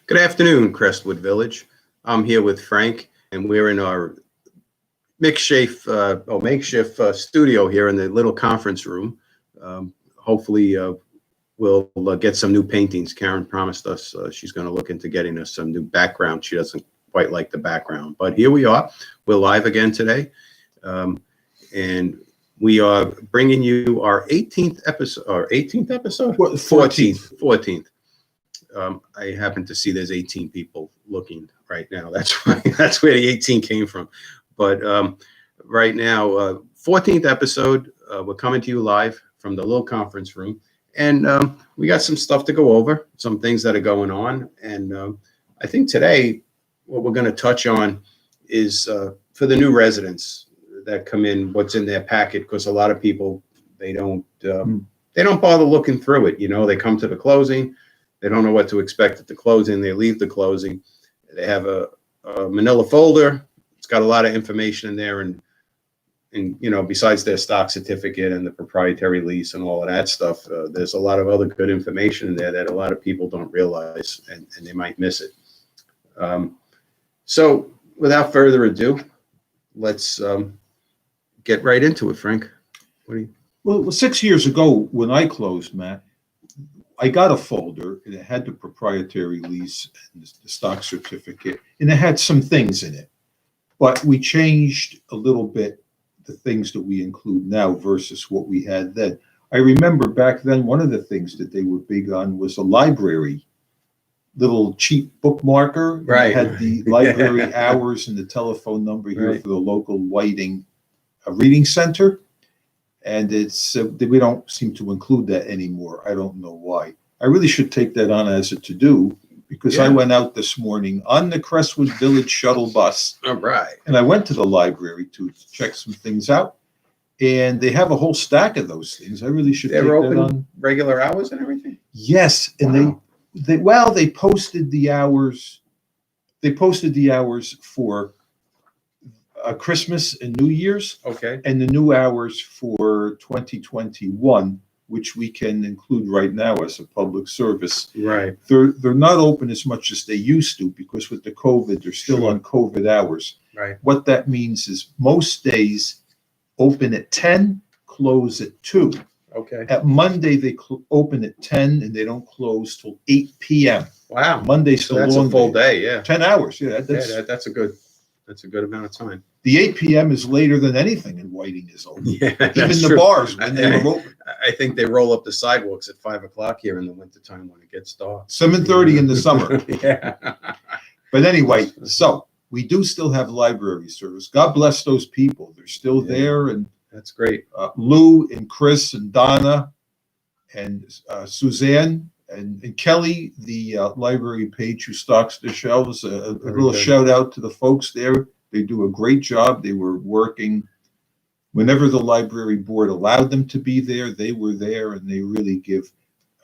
Good afternoon, Crestwood Village. I'm here with Frank, and we're in our makeshift studio here in the little conference room. Hopefully, we'll get some new paintings. Karen promised us she's going to look into getting us some new background. She doesn't quite like the background, but here we are. We're live again today, and we are bringing you our 18th episode, or 18th episode? 14th. I happen to see there's 18 people looking right now. That's why, that's where the 18 came from. But right now, 14th episode, we're coming to you live from the little conference room. And we got some stuff to go over, some things that are going on. And I think today, what we're going to touch on is for the new residents that come in, what's in their packet, because a lot of people, they don't bother looking through it. You know, they come to the closing. They don't know what to expect at the closing. They leave the closing. They have a manila folder. It's got a lot of information in there, and you know, besides their stock certificate and the proprietary lease and all of that stuff, there's a lot of other good information in there that a lot of people don't realize, and they might miss it. So without further ado, let's get right into it, Frank. What do you? Well, 6 years ago when I closed, Matt, I got a folder and it had the proprietary lease and the stock certificate, and it had some things in it. But we changed a little bit the things that we include now versus what we had then. I remember back then, one of the things that they were big on was a library, little cheap bookmarker. Right. It had the library hours and the telephone number here for the local Whiting Reading Center. And it's we don't seem to include that anymore. I don't know why. I really should take that on as a to-do, because I went out this morning on the Crestwood Village shuttle bus. All right. And I went to the library to check some things out. And they have a whole stack of those things. I really should take that on. They're open regular hours and everything? Yes. And they posted the hours. They posted the hours for Christmas and New Year's. Okay. And the new hours for 2021, which we can include right now as a public service. Right. They're not open as much as they used to, because with the COVID, they're still on COVID hours. Right. What that means is most days open at 10, close at 2. Okay. At Monday, they open at 10 and they don't close till 8 p.m. Wow. Monday's So that's a full day. Yeah. 10 hours. Yeah, That's a good amount of time. The 8 p.m. is later than anything in Whiting is open. Yeah, Even the bars when they were open. I think they roll up the sidewalks at 5 o'clock here in the wintertime when it gets dark. 7:30 in the summer. Yeah. But anyway, so we do still have library service. God bless those people. They're still there. And that's great. Lou and Chris and Donna and Suzanne and Kelly, the library page who stocks the shelves. A little shout out to the folks there. They do a great job. They were working whenever the library board allowed them to be there. They were there, and they really give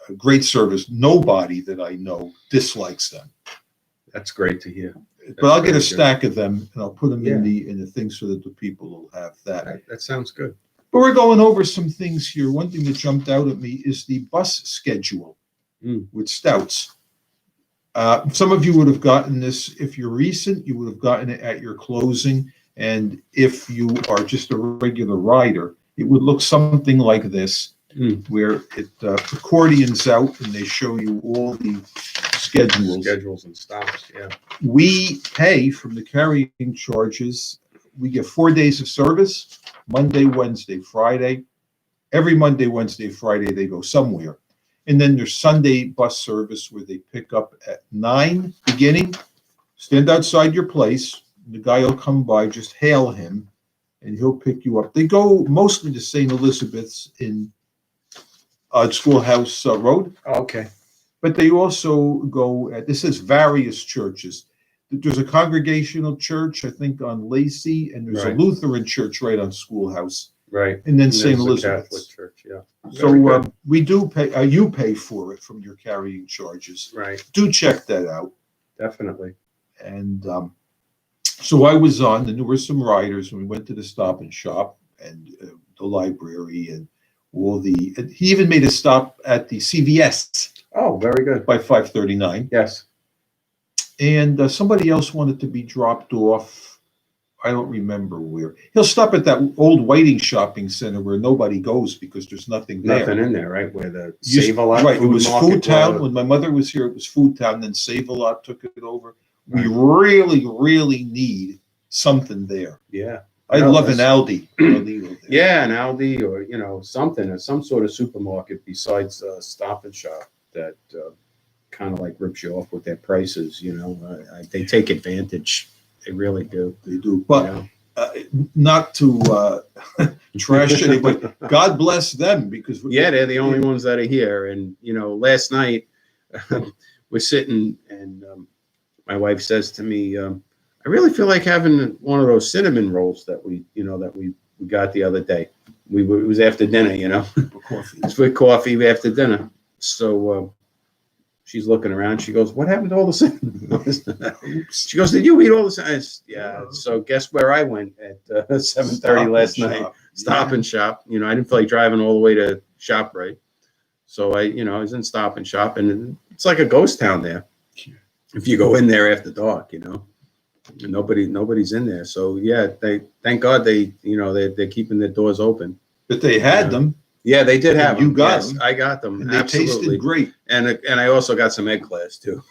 a great service. Nobody that I know dislikes them. That's great to hear. But I'll get a stack of them, and I'll put them in the thing so that the people will have that. That sounds good. But we're going over some things here. One thing that jumped out at me is the bus schedule with Stouts. Some of you would have gotten this. If you're recent, you would have gotten it at your closing. And if you are just a regular rider, it would look something like this, where it accordions out and they show you all the schedules and stops. Yeah. We pay from the carrying charges. We get 4 days of service, Monday, Wednesday, Friday. Every Monday, Wednesday, Friday, they go somewhere. And then there's Sunday bus service where they pick up at 9 beginning, stand outside your place. The guy will come by, just hail him, and he'll pick you up. They go mostly to St. Elizabeth's in Schoolhouse Road. Okay. But they also go this is various churches. There's a Congregational church, I think, on Lacey, and there's a Lutheran church right on Schoolhouse. Right. And then St. Elizabeth's. Catholic church, yeah. So we do pay, you pay for it from your carrying charges. Right. Do check that out. Definitely. And so I was on, and there were some riders, and we went to the Stop and Shop and the library and he even made a stop at the CVS. Oh, very good. By 539. Yes. and somebody else wanted to be dropped off. I don't remember where. He'll stop at that old Whiting shopping center where nobody goes because there's nothing there. Nothing in there, right? Where the Used- Save-A-Lot right, it was market Food Town. was. When my mother was here, it was Food Town, then Save-A-Lot took it over. We really, really need something there. Yeah. I No, love an that's- Aldi. or Lidl there. Yeah, an Aldi or, something, or some sort of supermarket besides Stop and Shop that kind of like rips you off with their prices, they take advantage. They really do. They do, you but know? not to trash anybody. God bless them because Yeah, they're the only ones that are here. And, last night we're sitting and my wife says to me, I really feel like having one of those cinnamon rolls that we got the other day. It was after dinner, for coffee. It's with coffee after dinner. So she's looking around. She goes, "What happened to all the cinnamon?" She goes, "Did you eat all the cinnamon?" Yeah. So guess where I went at 7:30 last night? Stop and Shop. I didn't feel like driving all the way to ShopRite. So I was in Stop and Shop, and it's like a ghost town there. If you go in there after dark, nobody's in there. So yeah, thank God they're keeping their doors open. But they had them. Yeah, they did have You them. got Yes, them. I got them. And they Absolutely. tasted great. And I also got some eclairs too,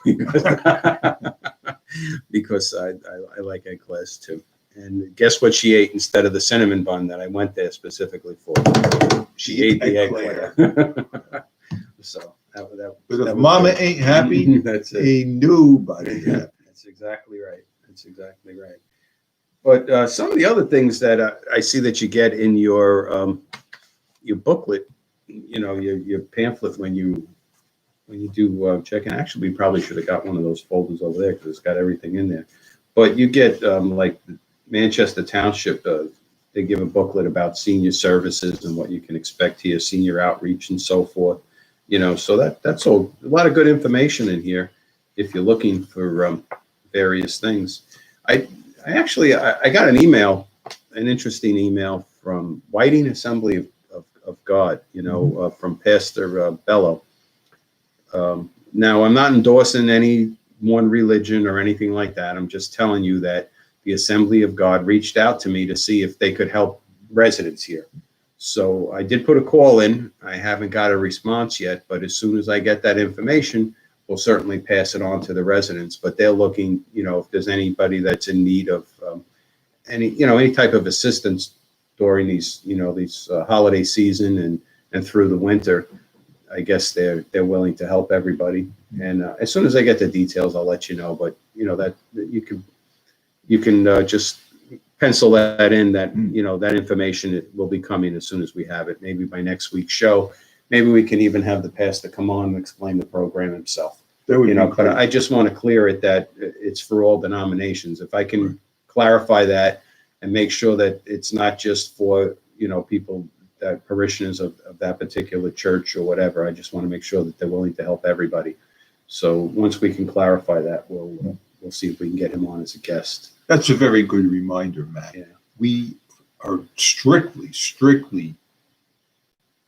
because I like eclairs too. And guess what she ate instead of the cinnamon bun that I went there specifically for? She ate the eclair. So that But if that was Mama good. ain't happy, That's it. ain't nobody happy. That's exactly right. That's exactly right. But some of the other things that I see that you get in your booklet, your pamphlet when you do check-in. Actually, we probably should have got one of those folders over there because it's got everything in there. But you get like Manchester Township. They give a booklet about senior services and what you can expect here, senior outreach and so forth. So that's a lot of good information in here if you're looking for various things. I got an email, an interesting email from Whiting Assembly of God, from Pastor Bello. Now, I'm not endorsing any one religion or anything like that. I'm just telling you that the Assembly of God reached out to me to see if they could help residents here. So I did put a call in. I haven't got a response yet, but as soon as I get that information, we'll certainly pass it on to the residents. But they're looking, if there's anybody that's in need of any type of assistance during these holiday season and through the winter. I guess they're willing to help everybody. And as soon as I get the details, I'll let you know. But that you can just pencil that in. That that information will be coming as soon as we have it. Maybe by next week's show. Maybe we can even have the pastor come on and explain the program himself. That would be But great. I just want to clear it that it's for all denominations. If I can clarify that and make sure that it's not just for people that parishioners of that particular church or whatever. I just want to make sure that they're willing to help everybody. So once we can clarify that, we'll see if we can get him on as a guest. That's a very good reminder, Matt. Yeah. We are strictly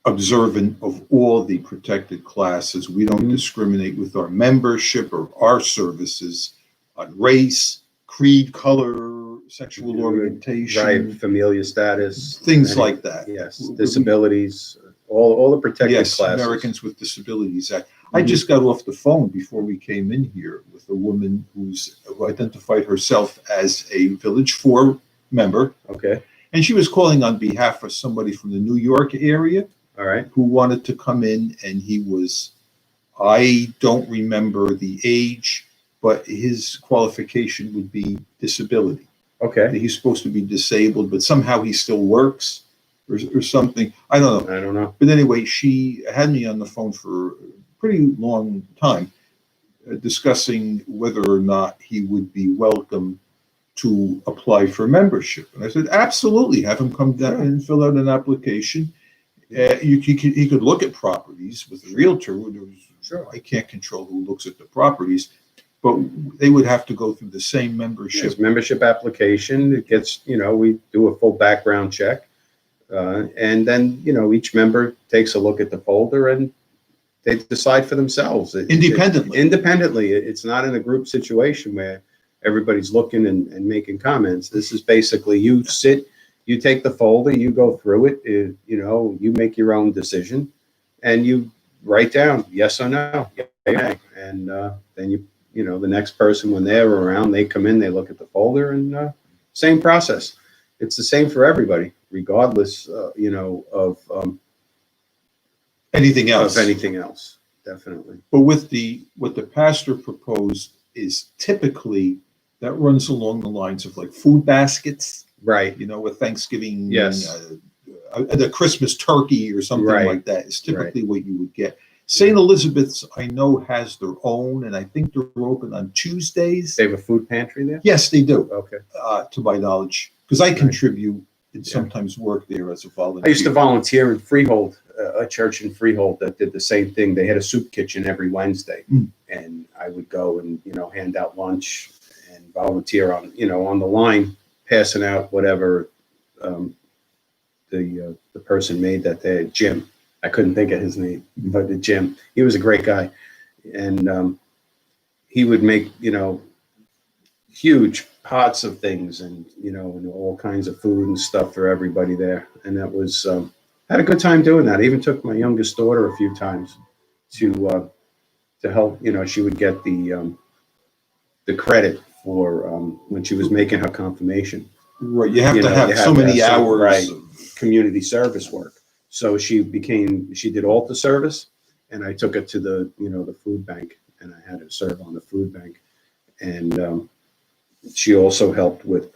observant of all the protected classes. We don't discriminate with our membership or our services on race, creed, color, sexual orientation, Right, familial status, things like that. Yes, disabilities, all the protected Yes, classes. Americans with Disabilities Act. I just got off the phone before we came in here with a woman who identified herself as a Village 4 member, Okay, and she was calling on behalf of somebody from the New York area all right, who wanted to come in, and I don't remember the age, but his qualification would be disability. okay. He's supposed to be disabled, but somehow he still works or something. I don't know. I don't know. But anyway, she had me on the phone for a pretty long time discussing whether or not he would be welcome to apply for membership. And I said, absolutely, have him come down and fill out an application. He could look at properties with a realtor. Sure. I can't control who looks at the properties, but they would have to go through the same membership. Yes, membership application. It gets, we do a full background check. And then, each member takes a look at the folder and they decide for themselves. Independently. It's not in a group situation where everybody's looking and making comments. This is basically you sit, you take the folder, you go through it, you make your own decision, and you write down yes or no, yeah, and then the next person, when they're around, they come in, they look at the folder, and same process. It's the same for everybody, regardless, of Anything else. Definitely. But what the pastor proposed is typically that runs along the lines of like food baskets, Right. with Thanksgiving, Yes. The Christmas turkey or something Right. like that is typically what you would get. St. Elizabeth's, I know, has their own, and I think they're open on Tuesdays. They have a food pantry there? Yes, they do, Okay. to my knowledge, because I Right. contribute and Yeah. sometimes work there as a volunteer. I used to volunteer in Freehold, a church in Freehold that did the same thing. They had a soup kitchen every Wednesday, and I would go and hand out lunch and volunteer on the line, passing out whatever the person made that day. Jim, I couldn't think of his name, but Jim, he was a great guy, and he would make huge pots of things and all kinds of food and stuff for everybody there, and that was had a good time doing that. I even took my youngest daughter a few times to help. She would get the credit for when she was making her confirmation. Right, you have to have so many hours. Right, community service work. So she did altar service, and I took it to the food bank, and I had her serve on the food bank, and she also helped with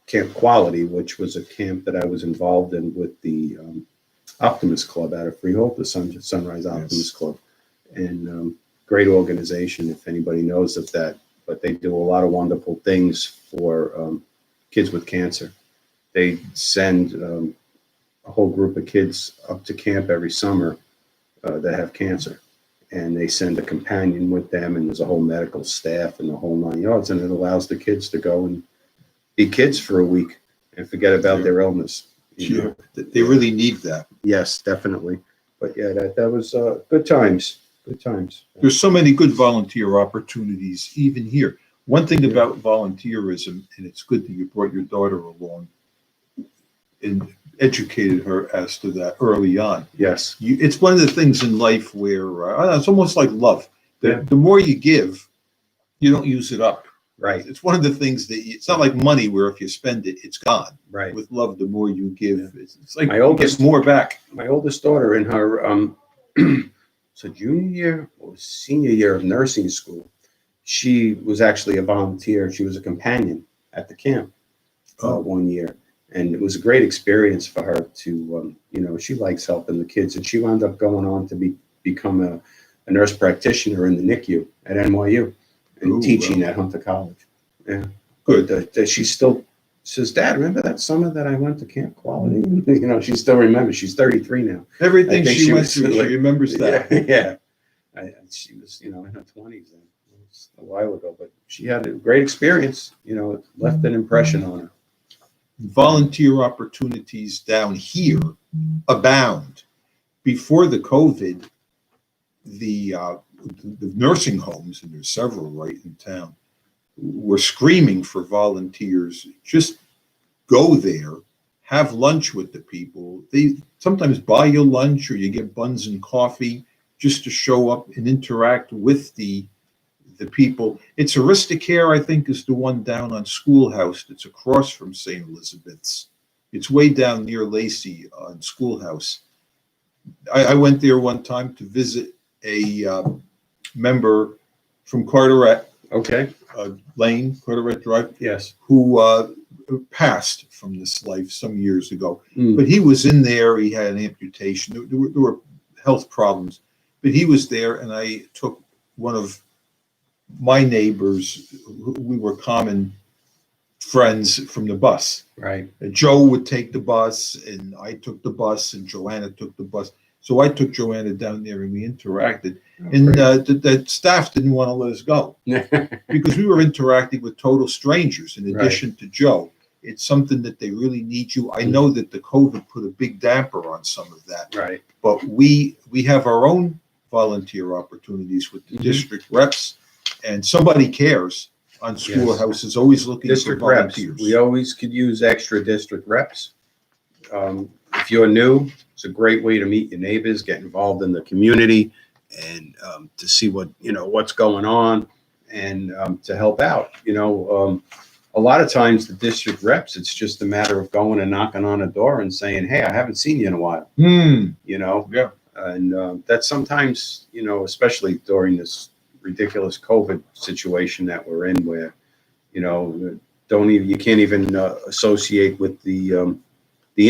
Camp Quality, which was a camp that I was involved in with the Optimist Club out of Freehold, the Sunrise Optimist Club, and great organization if anybody knows of that. But they do a lot of wonderful things for kids with cancer. They send a whole group of kids up to camp every summer that have cancer, and they send a companion with them, and there's a whole medical staff and the whole 9 yards, and it allows the kids to go and be kids for a week and forget about their illness. They really need that. Yes, definitely. But yeah, that was good times. Good times. There's so many good volunteer opportunities even here. One thing about volunteerism, and it's good that you brought your daughter along and educated her as to that early on. Yes. It's one of the things in life where it's almost like love. The more you give, you don't use it up. Right. It's one of the things that it's not like money where if you spend it, it's gone. Right. With love, the more you give, it's like you get more back. My oldest daughter in her so junior year or senior year of nursing school, she was actually a volunteer. She was a companion at the camp 1 year. And it was a great experience for her to, she likes helping the kids. And she wound up going on to become a nurse practitioner in the NICU at NYU and teaching at Hunter College. Yeah. Good. She still says, Dad, remember that summer that I went to Camp Quality? She still remembers. She's 33 now. Everything she went through, she remembers that. Yeah. She was, in her 20s then. It was a while ago, but she had a great experience. It left an impression on her. Volunteer opportunities down here abound. Before the COVID, the nursing homes, and there's several right in town, were screaming for volunteers. Just go there, have lunch with the people. They sometimes buy you lunch or you get buns and coffee just to show up and interact with the people. It's Aristocare, I think, is the one down on Schoolhouse that's across from St. Elizabeth's. It's way down near Lacey on Schoolhouse. I went there one time to visit a member from Carteret. Okay. Lane, Carteret Drive. Yes. Who passed from this life some years ago. But he was in there. He had an amputation. There were health problems. But he was there, and I took one of my neighbors, we were common friends from the bus. Right. Joe would take the bus, and I took the bus, and Joanna took the bus. So I took Joanna down there, and we interacted. And the staff didn't want to let us go because we were interacting with total strangers in addition to Joe. It's something that they really need you. I know that the COVID put a big damper on some of that. Right. But we have our own volunteer opportunities with the Mhm. district reps, and somebody cares on Schoolhouse is always looking for District reps, volunteers. we always could use extra district reps. If you're new, it's a great way to meet your neighbors, get involved in the community, and to see what's going on, and to help out. A lot of times the district reps, it's just a matter of going and knocking on a door and saying, "Hey, I haven't seen you in a while." Yeah. And that's sometimes, especially during this ridiculous COVID situation that we're in, where you can't even associate with the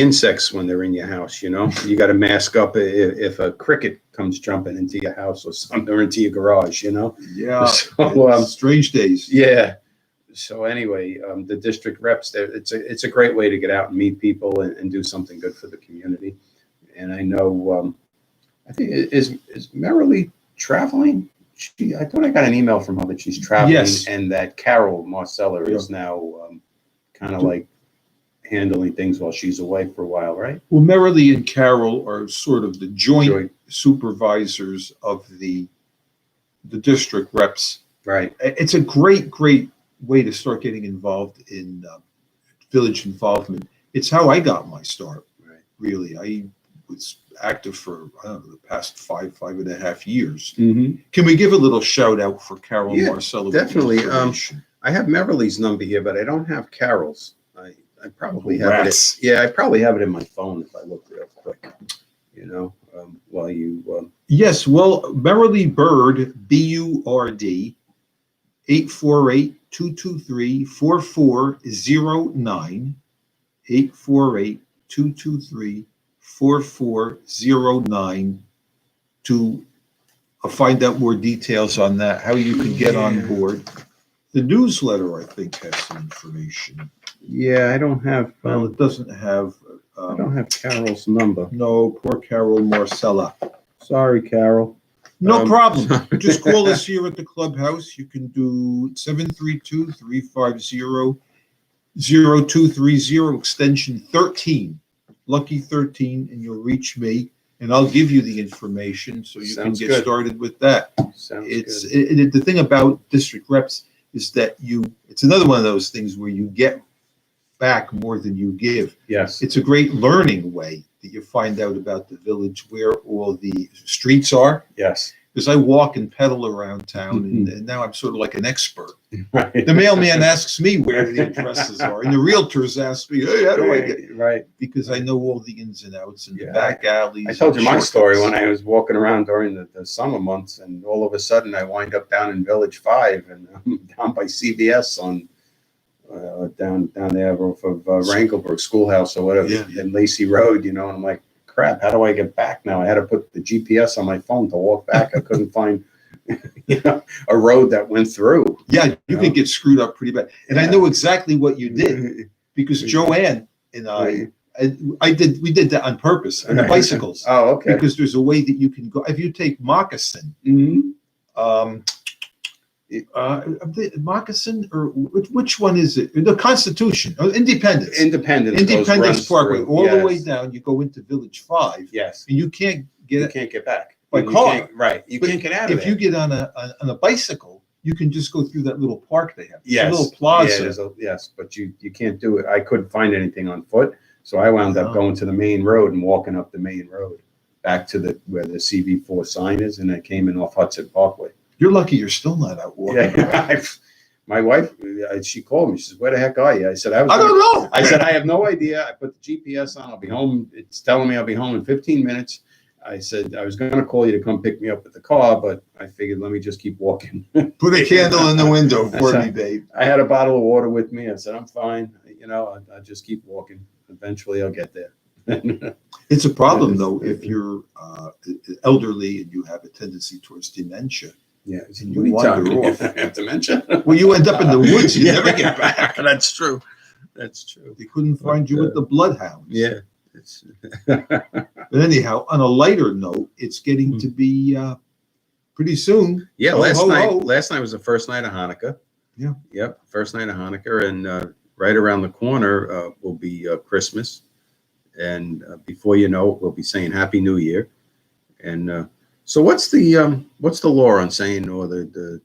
insects when they're in your house. You got to mask up if a cricket comes jumping into your house or something, or into your garage. Yeah. So, Strange days. yeah. So anyway, the district reps, it's a great way to get out and meet people and do something good for the community. And I know, I think is Merrily traveling? I thought I got an email from her that she's traveling, Yes. and that Carol Marcella is now kind of like handling things while she's away for a while, right? Well, Merrily and Carol are sort of the joint Joint. supervisors of the district reps. Right. It's a great way to start getting involved in village involvement. It's how I got my start. Right. Really, I was active for the past 5.5 years. Mm-hmm. Can we give a little shout out for Carol Yeah, Marcello? definitely. I have Merrily's number here, but I don't have Carol's. I probably have Rats. it. Yeah, I probably have it in my phone if I look real quick. While you. Yes, well, Merrily Bird, BURD, 848-223-4409, 848-223-4409 to find out more details on that, how you can get on board. The newsletter, I think, has some information. Yeah, I don't have. Well, it doesn't have. I don't have Carol's number. No, poor Carol Marcella. Sorry, Carol. No problem. Just call us here at the clubhouse. You can do 732-350-0230, extension 13, lucky 13, and you'll reach me, and I'll give you the information so you Sounds can get good. started with that. Sounds It's the thing about district reps is that it's another one of those things where you get back more than you give. Yes. It's a great learning way that you find out about the village, where all the streets are. Yes. Because I walk and pedal around town, and now I'm sort of like an expert. Right. The mailman asks me where the addresses are, and the realtors ask me, "Hey, how do I get?" Right. Because I know all the ins and outs and the Yeah. back alleys. I told you and my story when shortcuts. I was walking around during the summer months, and all of a sudden I wind up down in Village 5 and down by CVS on down there off of Rankelberg Schoolhouse or whatever, Yeah. and Lacey Road, and I'm like, crap, how do I get back now? I had to put the GPS on my phone to walk back. I couldn't find a road that went through. Yeah, you can get screwed up pretty bad. And I know exactly what you did, because Joanne and we did that on purpose on the bicycles. Oh, okay. Because there's a way that you can go. If you take Moccasin, Mm-hmm. Moccasin, or which one is it? The Constitution, Independence. Independence Parkway, all the way down. You go into Village 5. Yes. And you can't You get can't get back by You car. can't- right. You But can't get out of if there. you get on a bicycle, you can just go through that little park they have. It's Yes. a little Yeah, plaza. yes, but you can't do it. I couldn't find anything on foot, so I wound up Oh. going to the main road and walking up the main road back to where the CV4 sign is, and I came in off Hudson Parkway. You're lucky you're still not out walking. Yeah, my wife, she called me. She says, "Where the heck are you?" I said, I don't know. I said, "I have no idea. I put the GPS on. I'll be home. It's telling me I'll be home in 15 minutes." I said, I was going to call you to come pick me up with the car, but I figured, let me just keep walking. Put a candle in the window for me, babe. I had a bottle of water with me. I said, I'm fine. I'll just keep walking. Eventually I'll get there. It's a problem, though, if you're elderly and you have a tendency towards dementia. Yeah. And you wander off. I have dementia. Well, you end up in the woods. You never get back. That's true. That's true. They couldn't find you with the bloodhounds. Yeah. But anyhow, on a lighter note, it's getting to be pretty soon. Yeah. Ho, Last ho, night ho. was the first night of Hanukkah. Yeah. Yep. First night of Hanukkah. And right around the corner will be Christmas. And before you know it, we'll be saying Happy New Year. And So what's the law on saying, or the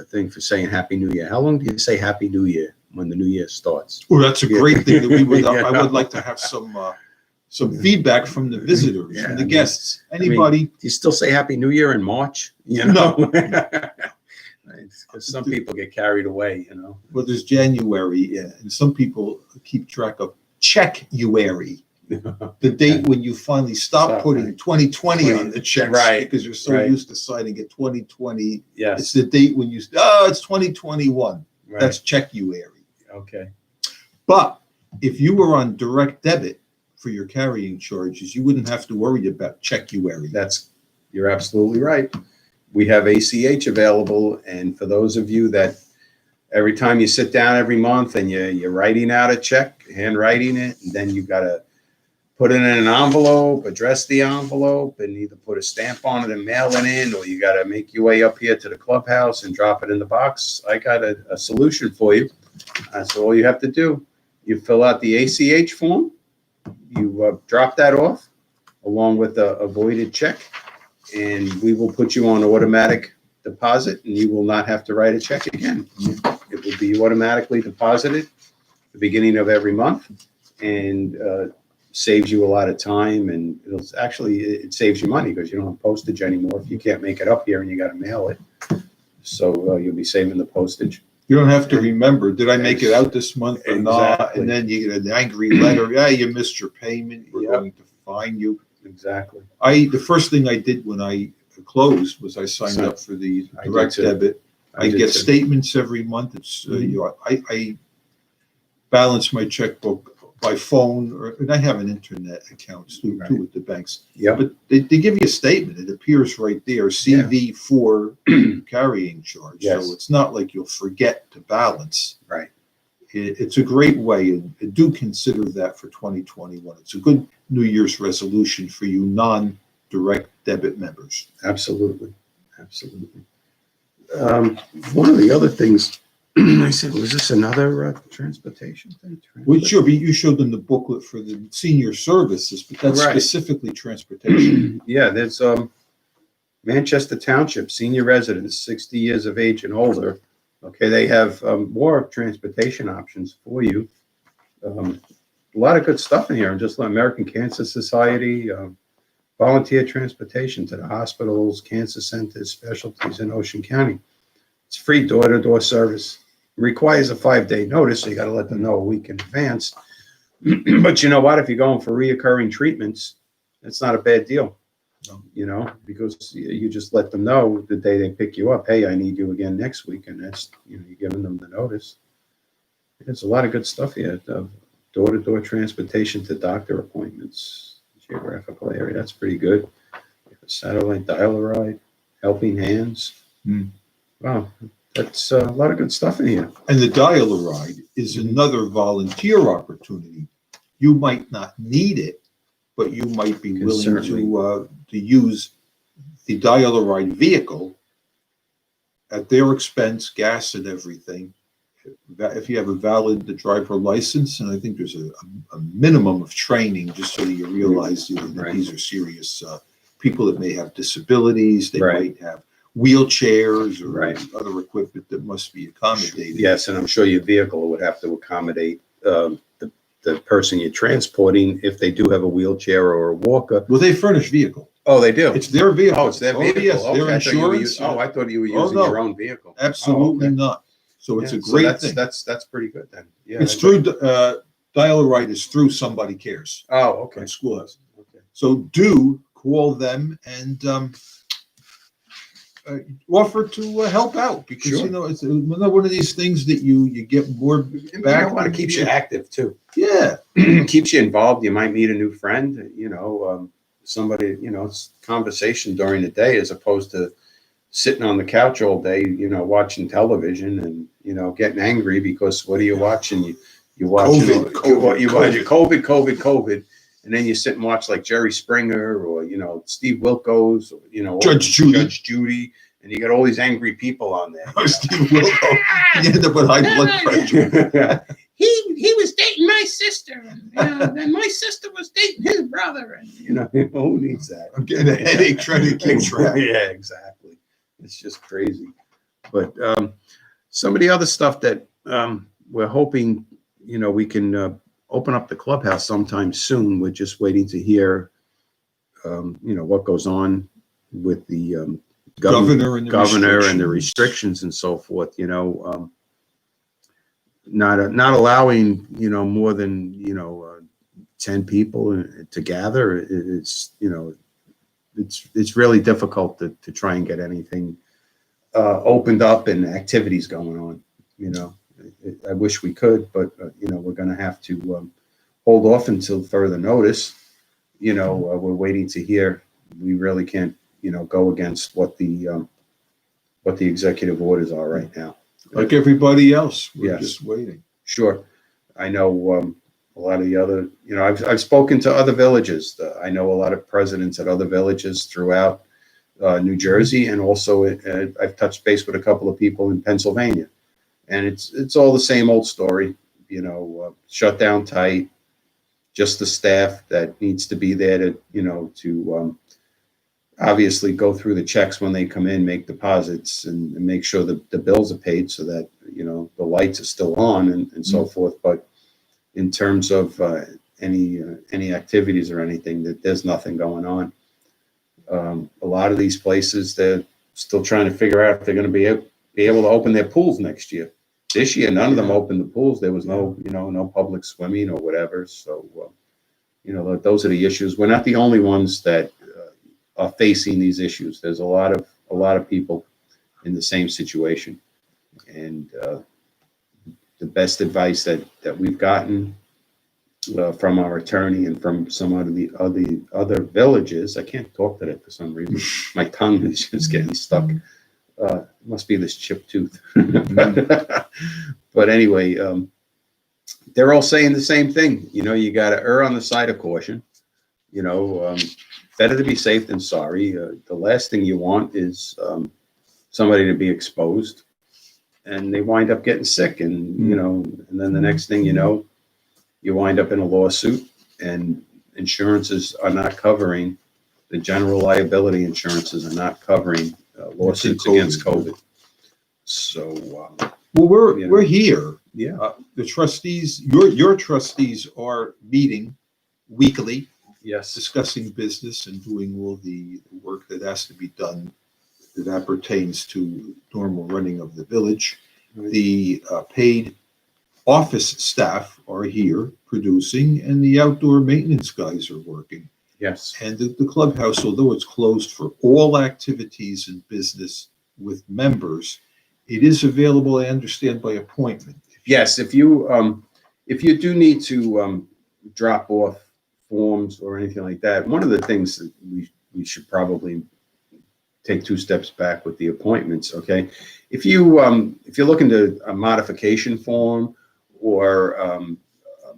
thing for saying Happy New Year? How long do you say Happy New Year when the New Year starts? Well, that's a great thing that we would. Yeah. I would like to have some feedback from the visitors, Yeah, from the I mean, guests. Anybody? Do you still say Happy New Year in March? You know, because some people get carried away. You know. Well, there's January, and some people keep track of Check-uary, the date when you finally stop putting 2020 on the checks, Right, because you're so right. used to signing it 2020. It's Yes. the date when it's 2021. Right. That's Check-uary. Okay. But if you were on direct debit for your carrying charges, you wouldn't have to worry about Check-uary. You're absolutely right. We have ACH available, and for those of you that every time you sit down every month and you're writing out a check, handwriting it, and then you got to put it in an envelope, address the envelope, and either put a stamp on it and mail it in, or you got to make your way up here to the clubhouse and drop it in the box. I got a solution for you. That's all you have to do. You fill out the ACH form, you drop that off along with a voided check, and we will put you on automatic deposit, and you will not have to write a check again. It will be automatically deposited at the beginning of every month, and saves you a lot of time, and it saves you money because you don't have postage anymore if you can't make it up here and you got to mail it. So you'll be saving the postage. You don't have to remember, did I make it out this month or not? Exactly. And then you get an angry letter, you missed your payment, we're Yep. going to fine you. Exactly. The first thing I did when I closed was I signed up for the I did direct too. debit. I did get too. statements every month. It's I balance my checkbook by phone, and I have an internet account too with the banks. Yeah. But they give you a statement. It appears right there, CV for carrying charge. Yes. So it's not like you'll forget to balance. Right. It's a great way, and do consider that for 2021. It's a good New Year's resolution for you non-direct debit members. Absolutely. Absolutely. One of the other things I said, was this another transportation thing? Which you showed them the booklet for the senior services, but that's Right. specifically transportation. Yeah, there's Manchester Township senior residents 60 years of age and older. Okay, they have more transportation options for you. A lot of good stuff in here, and just like American Cancer Society, volunteer transportation to the hospitals, cancer centers, specialties in Ocean County. It's free door-to-door service. It requires a 5-day notice, so you got to let them know a week in advance. But you know what? If you're going for reoccurring treatments, it's not a bad deal. No. You know, because you just let them know the day they pick you up, hey, I need you again next week, and that's, you're giving them the notice. There's a lot of good stuff here. Door-to-door transportation to doctor appointments, geographical area. That's pretty good. Satellite dial-a-ride, helping hands. Wow, that's a lot of good stuff in here. And the dial-a-ride is another volunteer opportunity. You might not need it, but you might be willing to use the dial-a-ride vehicle at their expense, gas and everything. If you have a valid driver license, and I think there's a minimum of training, just so that you realize that these are serious people that may have disabilities, they might have wheelchairs or other equipment that must be accommodated. Yes, and I'm sure your vehicle would have to accommodate the person you're transporting if they do have a wheelchair or a walker. Well, they furnish vehicle. Oh, they do? It's their vehicle. Oh, it's their vehicle. Yes, Okay, their insurance. I thought you were using your own vehicle. Absolutely not. So it's a great thing. That's pretty good then. Yeah, it's through dial-a-ride is through Somebody Cares. Oh, okay. Schoolhouse. Okay. So do call them and offer to help out, because it's another one of these things that you get more back. It keeps you active too. Yeah. Keeps you involved. You might meet a new friend, somebody, it's conversation during the day as opposed to sitting on the couch all day, watching television and, getting angry because what are you watching? You're watching COVID. And then you sit and watch like Jerry Springer or, Steve Wilkos, or, Judge Judy, and you got all these angry people on there. Oh, Steve Wilkos. You end up with high blood pressure. He was dating my sister. sister, and my sister was dating his brother, and who needs that? I'm getting a headache trying to keep track. Yeah, exactly. It's just crazy. But some of the other stuff that we're hoping, we can open up the clubhouse sometime soon. We're just waiting to hear, what goes on with the Governor and the restrictions and so forth. Not allowing more than 10 people to gather. It's really difficult to try and get anything opened up and activities going on. I wish we could, but we're going to have to hold off until further notice. We're waiting to hear. We really can't go against what the executive orders are right now. Like everybody else, we're Yes. just waiting. Sure. I know a lot of the other, I've spoken to other villages. I know a lot of presidents at other villages throughout New Jersey, and also I've touched base with a couple of people in Pennsylvania, and it's all the same old story. Shut down tight, just the staff that needs to be there to obviously go through the checks when they come in, make deposits, and make sure that the bills are paid so that the lights are still on and so forth. But in terms of any activities or anything, that there's nothing going on. A lot of these places, they're still trying to figure out if they're going to be able to open their pools next year. This year, none of them opened the pools. There was no public swimming or whatever. So those are the issues. We're not the only ones that are facing these issues. There's a lot of people in the same situation, and the best advice that we've gotten from our attorney and from some of the other villages. I can't talk today for some reason. My tongue is just getting stuck. It must be this chipped tooth. But anyway, they're all saying the same thing. You got to err on the side of caution. Better to be safe than sorry. The last thing you want is somebody to be exposed and they wind up getting sick, and and then the next thing you know, you wind up in a lawsuit, and insurances are not covering, the general liability insurances are not covering lawsuits against COVID. So well, we're here. Yeah. The trustees, your trustees are meeting weekly. Yes. Discussing business and doing all the work that has to be done that pertains to normal running of the village. Right. The paid office staff are here producing, and the outdoor maintenance guys are working. Yes. And the clubhouse, although it's closed for all activities and business with members, it is available, I understand, by appointment. Yes. If you do need to drop off forms or anything like that, one of the things that we should probably take two steps back with the appointments. Okay, if you're looking to a modification form or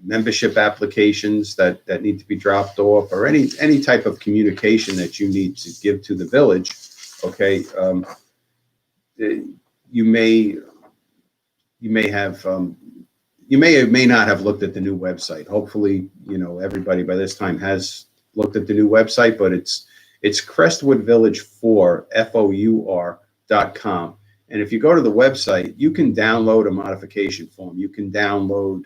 membership applications that need to be dropped off, or any type of communication that you need to give to the village, okay, you may have you may or may not have looked at the new website. Hopefully, everybody by this time has looked at the new website, but it's Crestwood Village 4, FOUR.com. And if you go to the website, you can download a modification form. You can download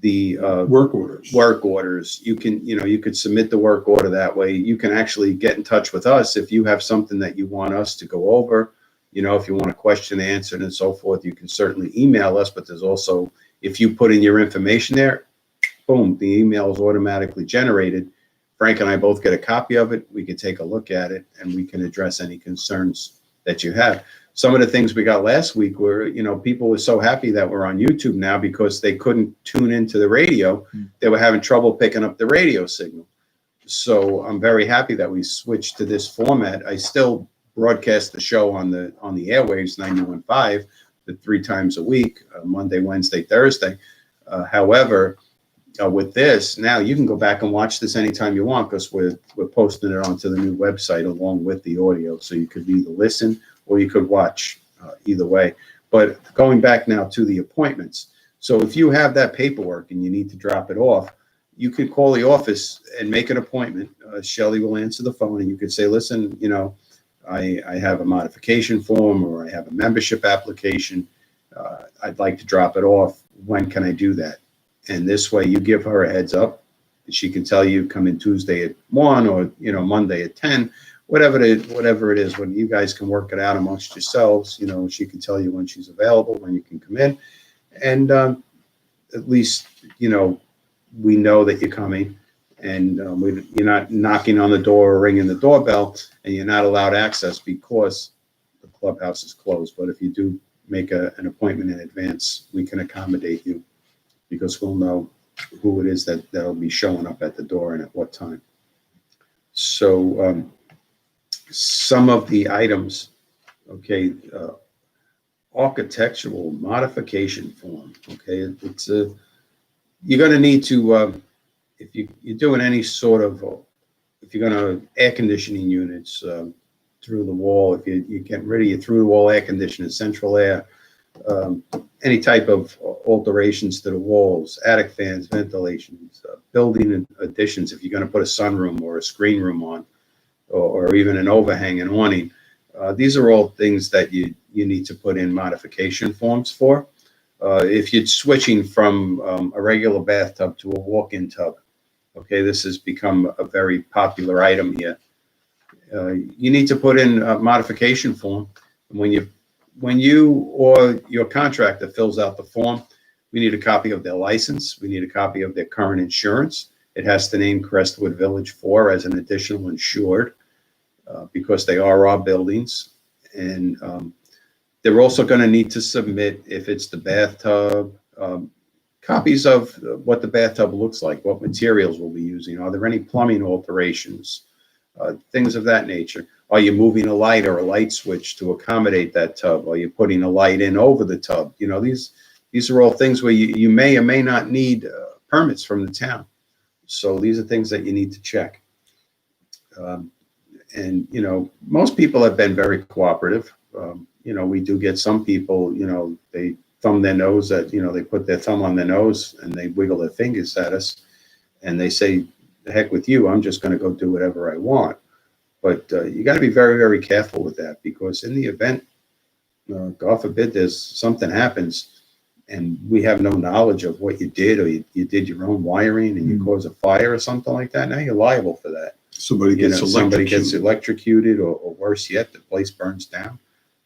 the work orders. You can, you could submit the work order that way. You can actually get in touch with us if you have something that you want us to go over. If you want a question answered and so forth, you can certainly email us, but there's also, if you put in your information there, boom, the email is automatically generated. Frank and I both get a copy of it. We can take a look at it, and we can address any concerns that you have. Some of the things we got last week were, people were so happy that we're on YouTube now because they couldn't tune into the radio. They were having trouble picking up the radio signal. So I'm very happy that we switched to this format. I still broadcast the show on the airwaves 91.5 3 times a week, Monday, Wednesday, Thursday. However, with this, now you can go back and watch this anytime you want, because we're posting it onto the new website along with the audio. So you could either listen or you could watch, either way. But going back now to the appointments. So if you have that paperwork and you need to drop it off, you could call the office and make an appointment. Shelley will answer the phone and you could say, listen, I have a modification form or I have a membership application. I'd like to drop it off. When can I do that? And this way you give her a heads up. She can tell you come in Tuesday at 1 or, Monday at 10, whatever it is, when you guys can work it out amongst yourselves, she can tell you when she's available, when you can come in. And at least, we know that you're coming and you're not knocking on the door or ringing the doorbell and you're not allowed access because the clubhouse is closed. But if you do make an appointment in advance, we can accommodate you because we'll know who it is that'll be showing up at the door and at what time. So some of the items, okay, architectural modification form, okay, it's you're going to need to, if you're doing any sort of, if you're going to air conditioning units through the wall, if you're getting rid of your through the wall air conditioning, central air, any type of alterations to the walls, attic fans, ventilations, building additions, if you're going to put a sunroom or a screen room on, or even an overhang and awning, these are all things that you need to put in modification forms for. If you're switching from a regular bathtub to a walk-in tub, okay, this has become a very popular item here. You need to put in a modification form. When you or your contractor fills out the form, we need a copy of their license. We need a copy of their current insurance. It has to name Crestwood Village 4 as an additional insured because they are our buildings. And they're also going to need to submit, if it's the bathtub, copies of what the bathtub looks like, what materials we'll be using. Are there any plumbing alterations? Things of that nature. Are you moving a light or a light switch to accommodate that tub? Are you putting a light in over the tub? These are all things where you may or may not need permits from the town. So these are things that you need to check. And most people have been very cooperative. We do get some people, they thumb their nose at, they put their thumb on their nose and they wiggle their fingers at us and they say, the heck with you, I'm just going to go do whatever I want. But you got to be very, very careful with that because in the event, God forbid, there's something happens and we have no knowledge of what you did or you did your own wiring and you cause a fire or something like that. Now you're liable for that. Somebody gets electrocuted or worse yet, the place burns down.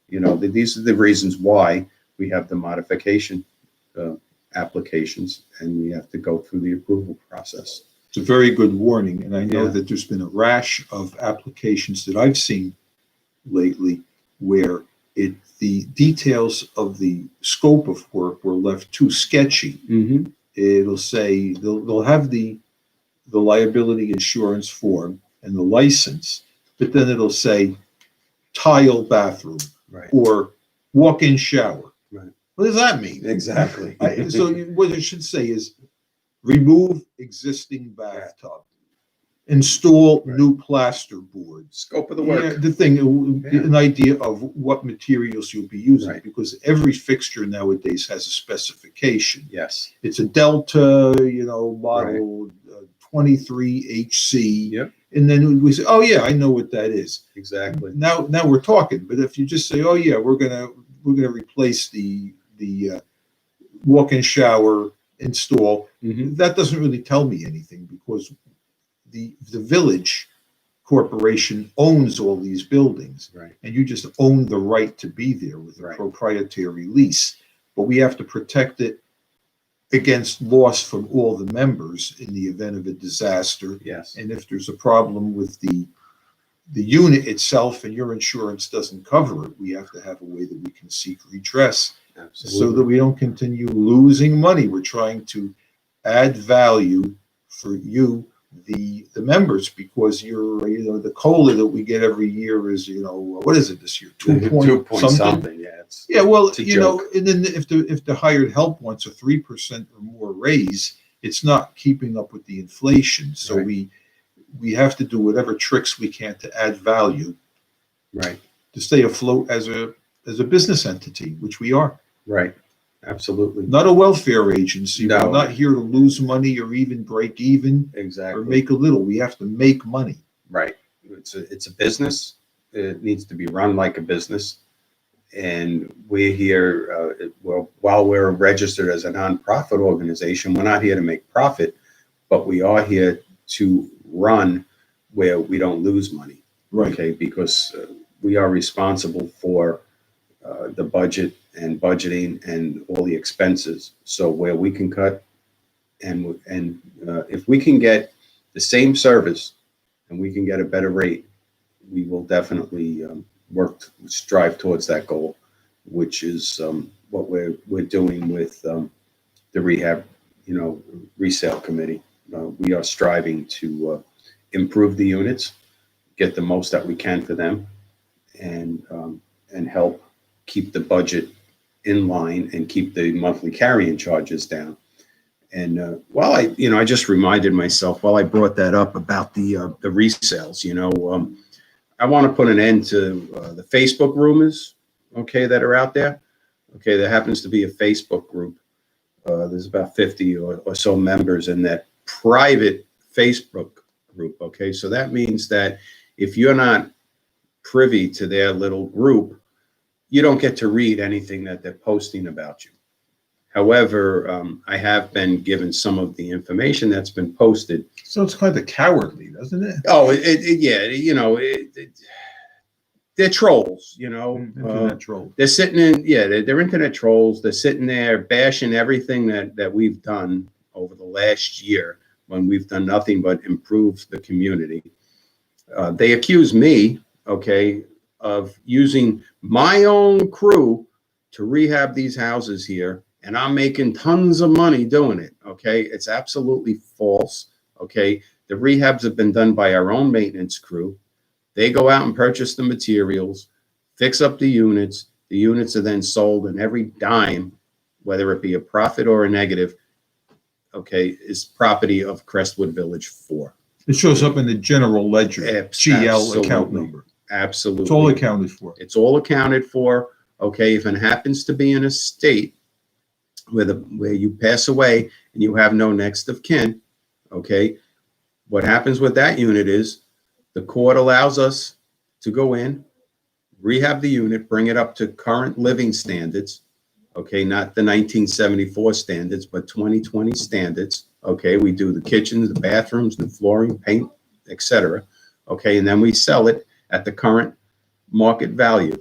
These are the reasons why we have the modification applications and we have to go through the approval process. It's a very good warning, and I know that there's been a rash of applications that I've seen lately where the details of the scope of work were left too sketchy. Mm-hmm. It'll say they'll have the liability insurance form and the license, but then it'll say tile bathroom or walk-in shower. Right. What does that mean? Exactly. So what it should say is remove existing bathtub, install new plaster boards. Scope of the work. Yeah, the thing, an idea of what materials you'll be using, because every fixture nowadays has a specification. Yes. It's a Delta, model 23HC. Yep. And then we say, oh yeah, I know what that is. Exactly. Now we're talking. But if you just say, oh yeah, we're gonna replace the walk-in shower install, that doesn't really tell me anything because the village corporation owns all these buildings, and you just own the right to be there with a proprietary lease. But we have to protect it against loss from all the members in the event of a disaster. Yes. And if there's a problem with the unit itself and your insurance doesn't cover it, we have to have a way that we can seek redress. Absolutely. So that we don't continue losing money. We're trying to add value for you, the members, because the COLA that we get every year is, what is it this year? 2 point something. Yeah. Well, and then if the hired help wants a 3% or more raise, it's not keeping up with the inflation. So we have to do whatever tricks we can to add value, to stay afloat as a business entity, which we are. Right. Absolutely. Not a welfare agency. No. We're not here to lose money or even break even or Exactly. make a little. We have to make money. Right. It's a business. It needs to be run like a business. And we're here, well, while we're registered as a nonprofit organization, we're not here to make profit, but we are here to run where we don't lose money. Right. Okay, because we are responsible for the budget and budgeting and all the expenses. So where we can cut, and if we can get the same service and we can get a better rate, we will definitely strive towards that goal, which is what we're doing with the rehab, resale committee. We are striving to improve the units, get the most that we can for them, and help keep the budget in line and keep the monthly carrying charges down. And while I just reminded myself while I brought that up about the resales, I want to put an end to the Facebook rumors, okay, that are out there. Okay, there happens to be a Facebook group. There's about 50 or so members in that private Facebook group. Okay, so that means that if you're not privy to their little group, you don't get to read anything that they're posting about you. However, I have been given some of the information that's been posted. So it's kind of cowardly, doesn't it? Oh, yeah, they're trolls, Internet troll. They're sitting in, they're internet trolls. They're sitting there bashing everything that we've done over the last year when we've done nothing but improve the community. They accuse me, okay, of using my own crew to rehab these houses here, and I'm making tons of money doing it. Okay, it's absolutely false. Okay, the rehabs have been done by our own maintenance crew. They go out and purchase the materials, fix up the units. The units are then sold, and every dime, whether it be a profit or a negative, okay, is property of Crestwood Village 4. It shows up in the general ledger, GL account number. Absolutely. It's all accounted for. It's all accounted for. Okay, if it happens to be in a state where you pass away and you have no next of kin, okay, what happens with that unit is the court allows us to go in, rehab the unit, bring it up to current living standards, okay, not the 1974 standards, but 2020 standards. Okay, we do the kitchens, the bathrooms, the flooring, paint, etc. Okay, and then we sell it at the current market value.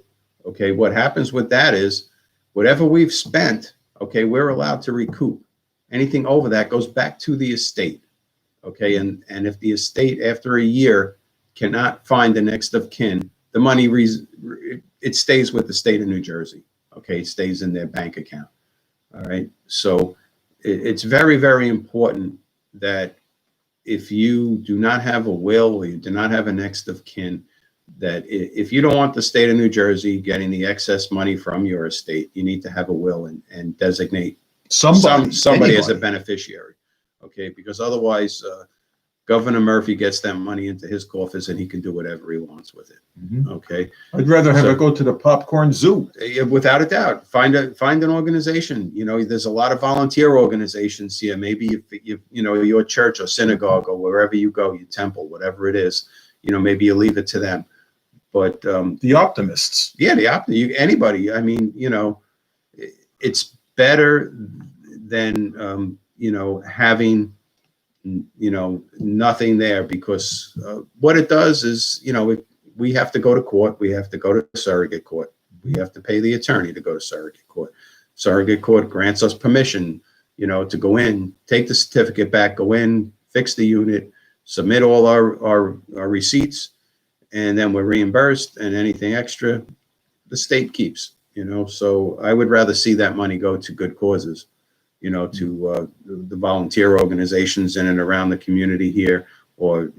Okay, what happens with that is whatever we've spent, okay, we're allowed to recoup. Anything over that goes back to the estate. Okay, and if the estate after a year cannot find the next of kin, the money it stays with the state of New Jersey. Okay, it stays in their bank account. All right, so it's very, very important that if you do not have a will or you do not have a next of kin, that if you don't want the state of New Jersey getting the excess money from your estate, you need to have a will and designate somebody as a beneficiary. Okay, because otherwise Governor Murphy gets that money into his coffers and he can do whatever he wants with it. Okay, I'd rather have it go to the popcorn zoo. Without a doubt. Find an organization. There's a lot of volunteer organizations here. Maybe if your church or synagogue or wherever you go, your temple, whatever it is, maybe you leave it to them. But the optimists. Yeah, anybody. I mean, it's better than having nothing there, because what it does is, we have to go to court. We have to go to surrogate court. We have to pay the attorney to go to surrogate court. Surrogate court grants us permission, to go in, take the certificate back, go in, fix the unit, submit all our receipts, and then we're reimbursed, and anything extra, the state keeps, So I would rather see that money go to good causes, to the volunteer organizations in and around the community here, or,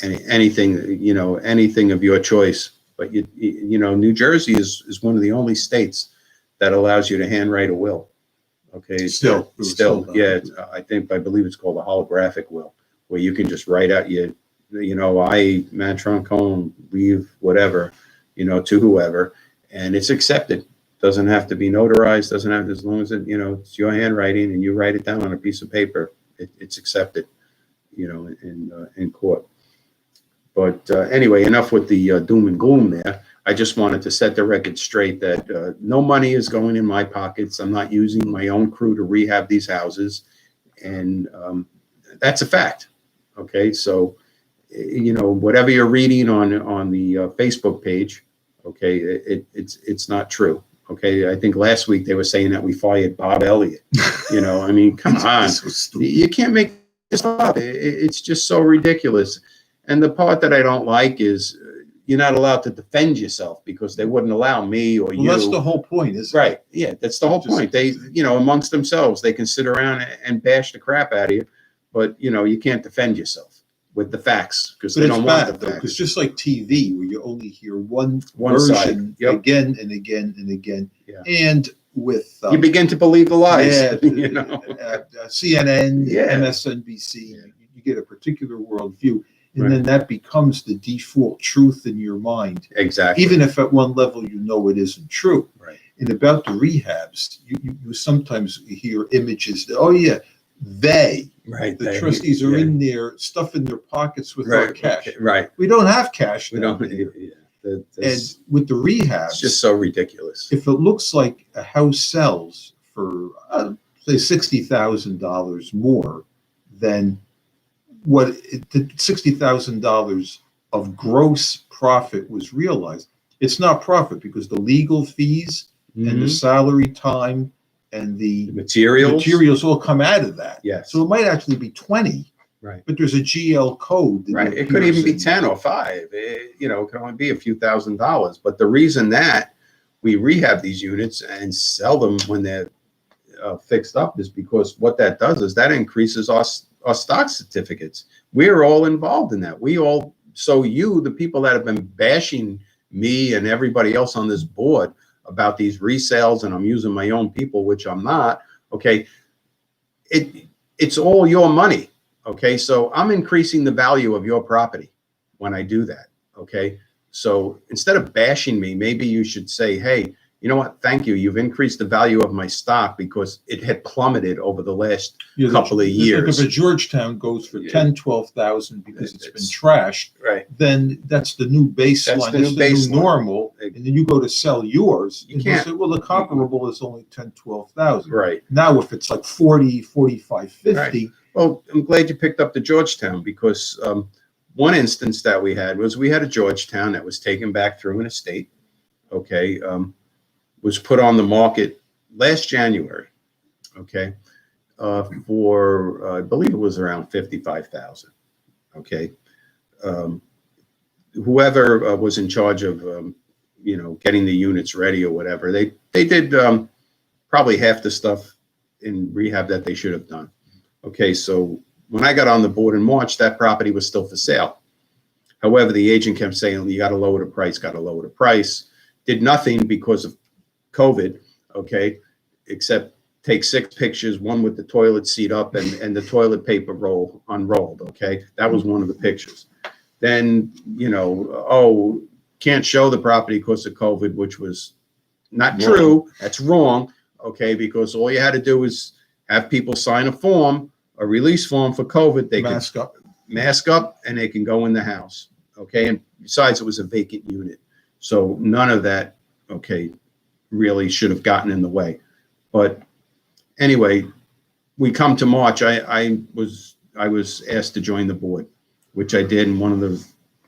anything of your choice. But, New Jersey is one of the only states that allows you to handwrite a will. Okay. Still, yeah. I believe it's called a holographic will, where you can just write out I, Matt Troncone, leave whatever, to whoever, and it's accepted. Doesn't have to be notarized, doesn't have, as long as it, it's your handwriting and you write it down on a piece of paper, it's accepted, in court. But anyway, enough with the doom and gloom there. I just wanted to set the record straight that no money is going in my pockets. I'm not using my own crew to rehab these houses. And that's a fact. Okay, so, whatever you're reading on the Facebook page, okay, it's not true. Okay, I think last week they were saying that we fired Bob Elliott. I mean, come on, you can't make this up. It's just so ridiculous. And the part that I don't like is you're not allowed to defend yourself because they wouldn't allow me or you. Well, that's the whole point, isn't it? Right. Yeah, that's the whole point. They, amongst themselves, they can sit around and bash the crap out of you, but you can't defend yourself with the facts because they don't want the facts. Because just like TV, where you only hear one version side. Yep. Again and again and again, yeah. And with you begin to believe the lies. Yeah, CNN, yeah. MSNBC, yeah. You get a particular worldview. And right. Then that becomes the default truth in your mind. Exactly. Even if at one level it isn't true. Right. And about the rehabs, you sometimes hear images that, oh yeah, the trustees are in there, stuffing their pockets with our cash. Right. We don't have cash. We don't. Yeah. And with the rehabs, it's just so ridiculous. If it looks like a house sells for say $60,000 more than what the $60,000 of gross profit was realized, it's not profit because the legal fees and the salary time and the materials all come out of that. Yes. So it might actually be 20. Right. But there's a GL code. Right. It could even be 10 or 5. It can only be a few $1,000s. But the reason that we rehab these units and sell them when they're fixed up is because what that does is that increases our stock certificates. We're all involved in that. So the people that have been bashing me and everybody else on this board about these resales, and I'm using my own people, which I'm not, okay, it's all your money. Okay, so I'm increasing the value of your property when I do that. Okay, so instead of bashing me, maybe you should say, hey, you know what? Thank you. You've increased the value of my stock because it had plummeted over the last couple of years. If a Georgetown goes for 10, 12,000 because it's been trashed, right? Then that's the new baseline. That's the new normal. And then you go to sell yours. You can't. Say, well, the comparable is only 10, 12,000. Right. Now, if it's like 40, 45, 50. Right. Well, I'm glad you picked up the Georgetown because one instance that we had a Georgetown that was taken back through an estate. Okay. Was put on the market last January, okay, for I believe it was around 55,000. Okay, whoever was in charge of getting the units ready or whatever, they did probably half the stuff in rehab that they should have done. Okay, so when I got on the board in March, that property was still for sale. However, the agent kept saying, you got to lower the price, got to lower the price. Did nothing because of COVID, okay, except take 6 pictures, one with the toilet seat up and the toilet paper roll unrolled, okay? That was one of the pictures. Then, can't show the property because of COVID, which was not true. That's wrong, okay, because all you had to do was have people sign a release form for COVID. They mask up and they can go in the house, okay? And besides, it was a vacant unit. So none of that, okay, really should have gotten in the way. But anyway, we come to March. I was asked to join the board, which I did. And one of the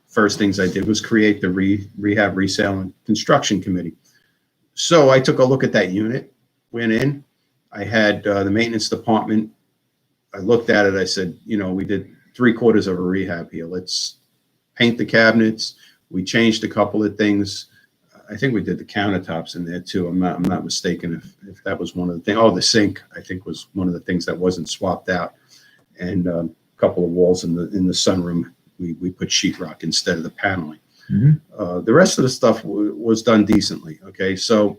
first things I did was create the rehab, resale, and construction committee. So I took a look at that unit, went in. I had the maintenance department. I looked at it. I said, we did 3/4 of a rehab here. Let's paint the cabinets. We changed a couple of things. I think we did the countertops in there too. I'm not mistaken if that was one of the things. Oh, the sink, I think, was one of the things that wasn't swapped out. And a couple of walls in the sunroom, we put sheetrock instead of the paneling. Mm-hmm. The rest of the stuff was done decently. Okay, so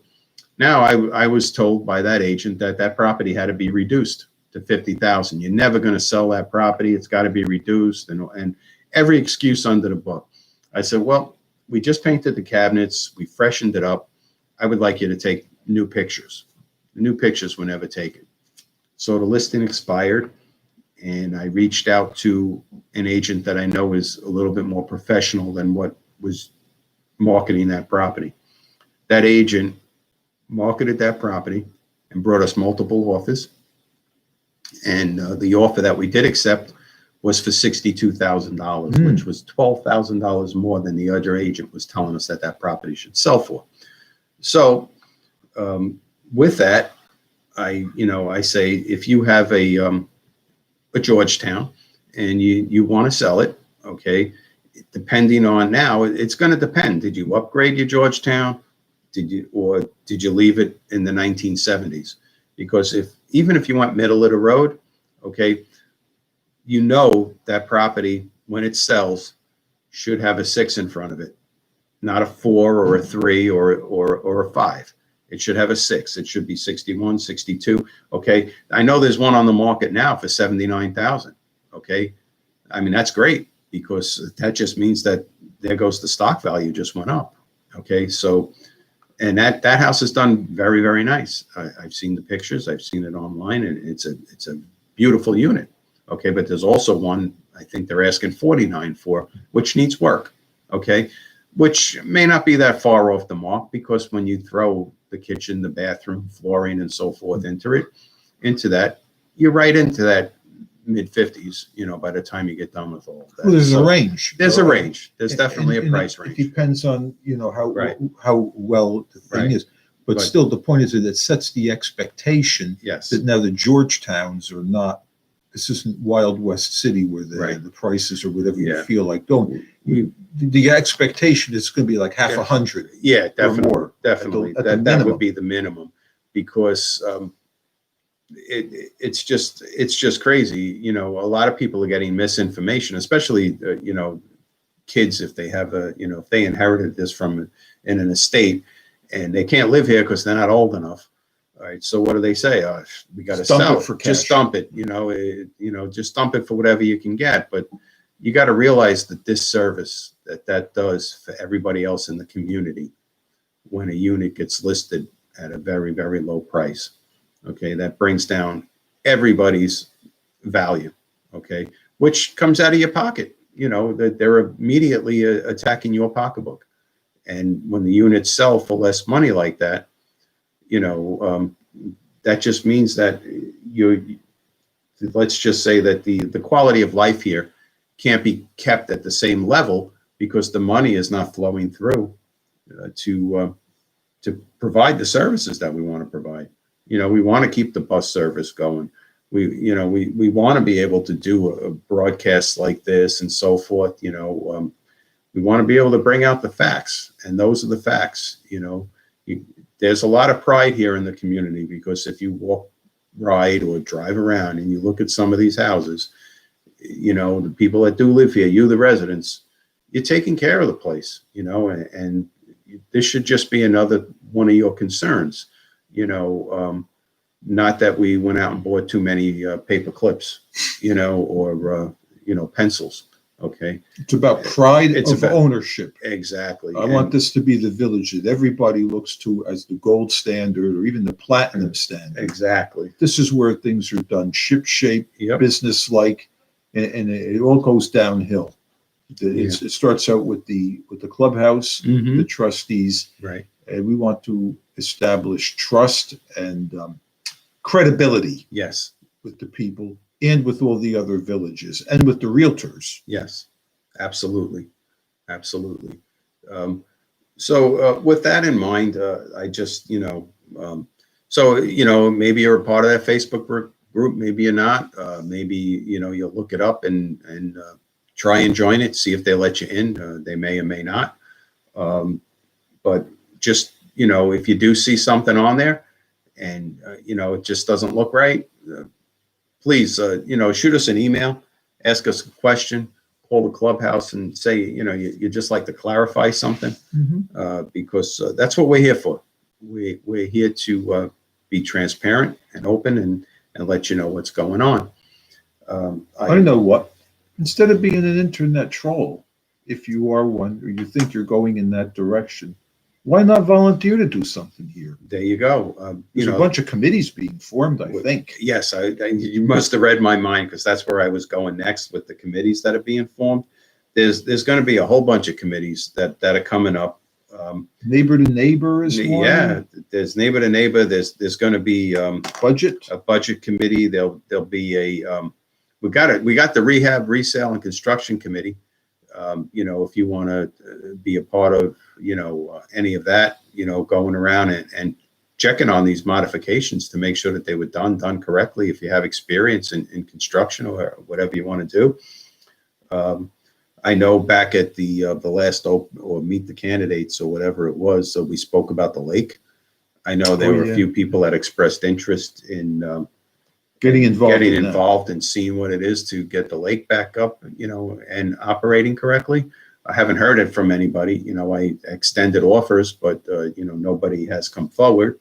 now I was told by that agent that property had to be reduced to 50,000. You're never going to sell that property. It's got to be reduced, and every excuse under the book. I said, well, we just painted the cabinets. We freshened it up. I would like you to take new pictures. The new pictures were never taken. So the listing expired, and I reached out to an agent that I know is a little bit more professional than what was marketing that property. That agent marketed that property and brought us multiple offers. And the offer that we did accept was for $62,000, which was $12,000 more than the other agent was telling us that that property should sell for. So with that, I say, if you have a Georgetown and you want to sell it, okay, depending on now, it's going to depend. Did you upgrade your Georgetown? Did you leave it in the 1970s? Because even if you went middle of the road, okay, that property, when it sells, should have a 6 in front of it, not a 4 or a 3 or a 5. It should have a 6. It should be 61, 62. Okay. I know there's one on the market now for 79,000. Okay. I mean, that's great, because that just means that there goes the stock value just went up. Okay. So, and that house is done very, very nice. I've seen the pictures. I've seen it online, and it's a beautiful unit. Okay. But there's also one, I think they're asking 49 for, which needs work. Okay. Which may not be that far off the mark, because when you throw the kitchen, the bathroom, flooring, and so forth into that, you're right into that mid 50s, by the time you get done with all of that. Well, there's a range. There's a range. There's definitely a price It range. depends on, Right. how well the thing Right. is. But still, the point is that it sets the expectation Yes. that now the Georgetowns are not, this isn't Wild West City where Right. the prices or whatever you Yeah. feel like going. The expectation is going to be like half a hundred. Yeah, definitely. more Definitely. at the That minimum. would be the minimum, because it's just crazy. A lot of people are getting misinformation, especially kids, if they have if they inherited this from in an estate and they can't live here because they're not old enough. All right. So what do they say? We got to sell it for cash. Just dump it. Just dump it for whatever you can get. But you got to realize that this service that does for everybody else in the community, when a unit gets listed at a very, very low price, okay, that brings down everybody's value, okay, which comes out of your pocket. That they're immediately attacking your pocketbook. And when the units sell for less money like that, that just means that let's just say that the quality of life here can't be kept at the same level, because the money is not flowing through to provide the services that we want to provide. We want to keep the bus service going. We want to be able to do a broadcast like this and so forth. We want to be able to bring out the facts, and those are the facts. There's a lot of pride here in the community, because if you walk, ride, or drive around and you look at some of these houses, the people that do live here, the residents, you're taking care of the place, and this should just be another one of your concerns. Not that we went out and bought too many paper clips, or pencils. Okay. It's about pride It's of about ownership. Exactly. I want this to be the village that everybody looks to as the gold standard, or even the platinum standard. Exactly. This is where things are done ship shape, Yep. business-like, and it all goes downhill. It starts out with the clubhouse, Mhm. the trustees, Right. and we want to establish trust and credibility Yes. with the people and with all the other villages and with the realtors. Yes. Absolutely. Absolutely. So with that in mind, I just, maybe you're a part of that Facebook group, maybe you're not. Maybe, you'll look it up and try and join it, see if they let you in. They may or may not. But just, if you do see something on there and, it just doesn't look right, please, shoot us an email, ask us a question, call the clubhouse and say, you just like to clarify something, because that's what we're here for. We're here to be transparent and open and let you know what's going on. I know what. Instead of being an internet troll, if you are one or you think you're going in that direction, Why not volunteer to do something here? There you go. There's a bunch of committees being formed, I think. Yes, you must have read my mind, because that's where I was going next with the committees that are being formed. There's going to be a whole bunch of committees that are coming up. Neighbor to neighbor is one. Yeah, there's neighbor to neighbor. There's going to be Budget. a budget committee. There'll be a we got the rehab, resale, and construction committee. If you want to be a part of any of that, going around and checking on these modifications to make sure that they were done correctly. If you have experience in construction or whatever you want to do. I know back at the last or meet the candidates or whatever it was, so we spoke about the lake. I know there were a few people that expressed interest in getting involved and seeing what it is to get the lake back up, and operating correctly. I haven't heard it from anybody. I extended offers, but nobody has come forward.